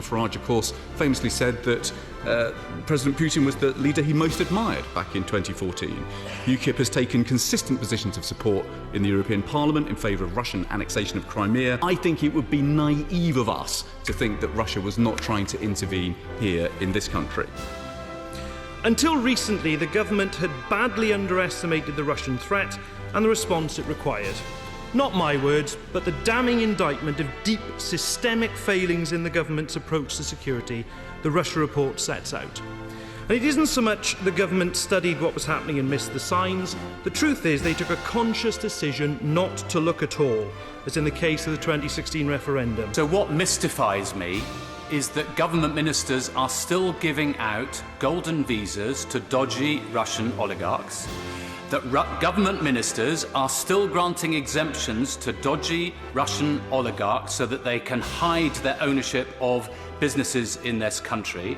𝗕𝗏𝗃𝗂𝗃, of course, famously said that President Putin was the leader he most admired back in 2014. UKIP has taken consistent positions of support in the European Parliament in favour of Russian annexation of Crimea. I think it would be naive of us to think that Russia was not trying to intervene here in this country. Until recently, the government had badly underestimated the Russian threat and the response it required. Not my words, but the damning indictment of deep systemic failings in the government's approach to security the Russia report sets out. And it isn't so much the government studied what was happening and missed the signs. The truth is they took a conscious decision not to look at all, as in the case of the 2016 referendum. So what mystifies me is that government ministers are still giving out golden visas to dodgy Russian oligarchs, that government ministers are still granting exemptions to dodgy Russian oligarchs so that they can hide their ownership of businesses in this country.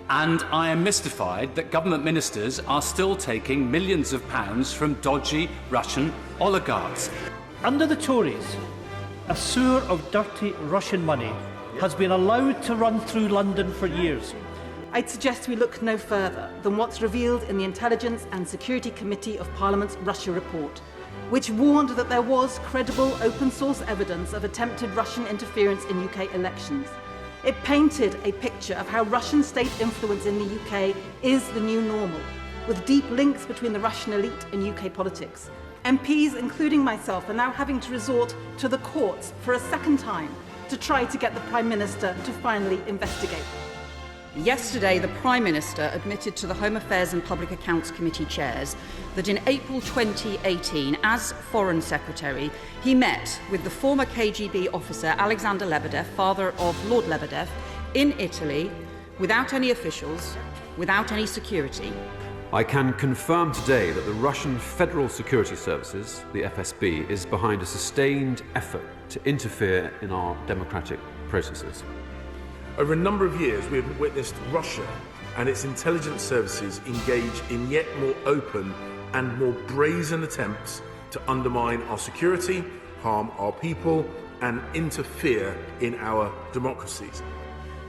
And I am mystified that government ministers are still taking millions of pounds from dodgy Russian oligarchs. Under the Tories, a sewer of dirty Russian money has been allowed to run through London for years. I'd suggest we look no further than what's revealed in the Intelligence and Security Committee of Parliament's Russia report, which warned that there was credible open-source evidence of attempted Russian interference in UK elections. It painted a picture of how Russian state influence in the UK is the new normal, with deep links between the Russian elite and UK politics. MPs, including myself, are now having to resort to the courts for a second time to try to get the Prime Minister to finally investigate. Yesterday, the Prime Minister admitted to the Home Affairs and Public Accounts Committee chairs that in April 2018, as Foreign Secretary, he met with the former KGB officer Alexander Lebedev, father of Lord Lebedev, in Italy, without any officials, without any security. I can confirm today that the Russian Federal Security Services, the FSB, is behind a sustained effort to interfere in our democratic processes. Over a number of years, we have witnessed Russia and its intelligence services engage in yet more open and more brazen attempts to undermine our security, harm our people, and interfere in our democracies.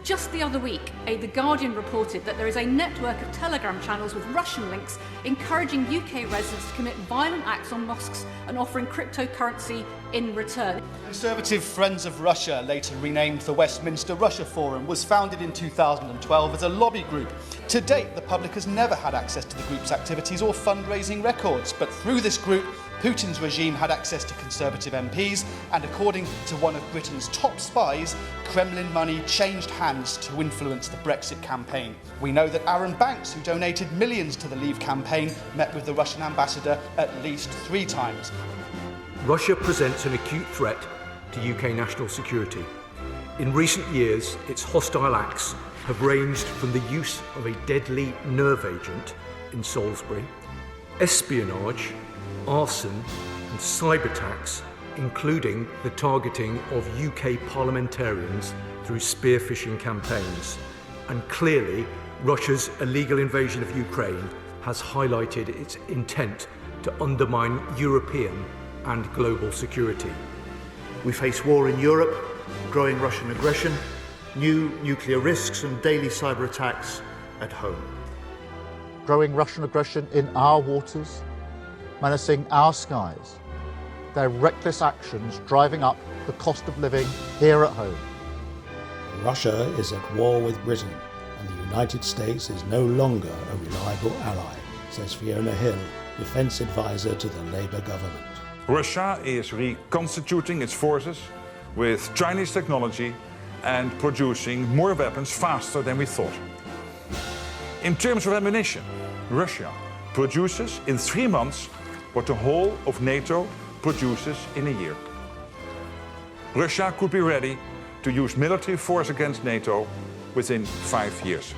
Just the other week, The Guardian reported that there is a network of Telegram channels with Russian links encouraging UK residents to commit violent acts on mosques and offering cryptocurrency in return. Conservative Friends of Russia, later renamed the Westminster Russia Forum, was founded in 2012 as a lobby group. To date, the public has never had access to the group's activities or fundraising records, but through this group, Putin's regime had access to Conservative MPs, and according to one of Britain's top spies, Kremlin money changed hands to influence the Brexit campaign. We know that Aaron Banks, who donated millions to the Leave campaign, met with the Russian ambassador at least 3 times. Russia presents an acute threat to UK national security. In recent years, its hostile acts have ranged from the use of a deadly nerve agent in Salisbury, espionage, arson and cyber attacks, including the targeting of UK parliamentarians through spear phishing campaigns. And clearly, Russia's illegal invasion of Ukraine has highlighted its intent to undermine European and global security. We face war in Europe, growing Russian aggression, new nuclear risks and daily cyber attacks at home. Growing Russian aggression in our waters, menacing our skies, their reckless actions driving up the cost of living here at home. Russia is at war with Britain, and the United States is no longer a reliable ally, says Fiona Hill, defense advisor to the Labour government. Russia is reconstituting its forces with Chinese technology and producing more weapons faster than we thought. In terms of ammunition, Russia produces in 3 months what the whole of NATO produces in a year. Russia could be ready to use military force against NATO within 5 years.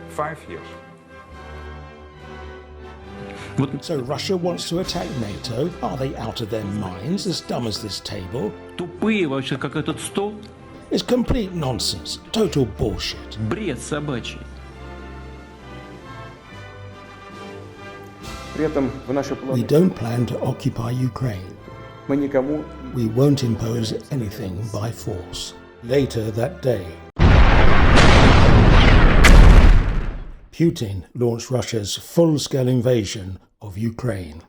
5 years. So Russia wants to attack NATO? Are they out of their minds, as dumb as this table? Тупые вообще, как этот стол. It's complete nonsense, total bullshit. Бред собачий. We don't plan to occupy Ukraine. We won't impose anything by force. Later that day, Putin launched Russia's full-scale invasion of Ukraine.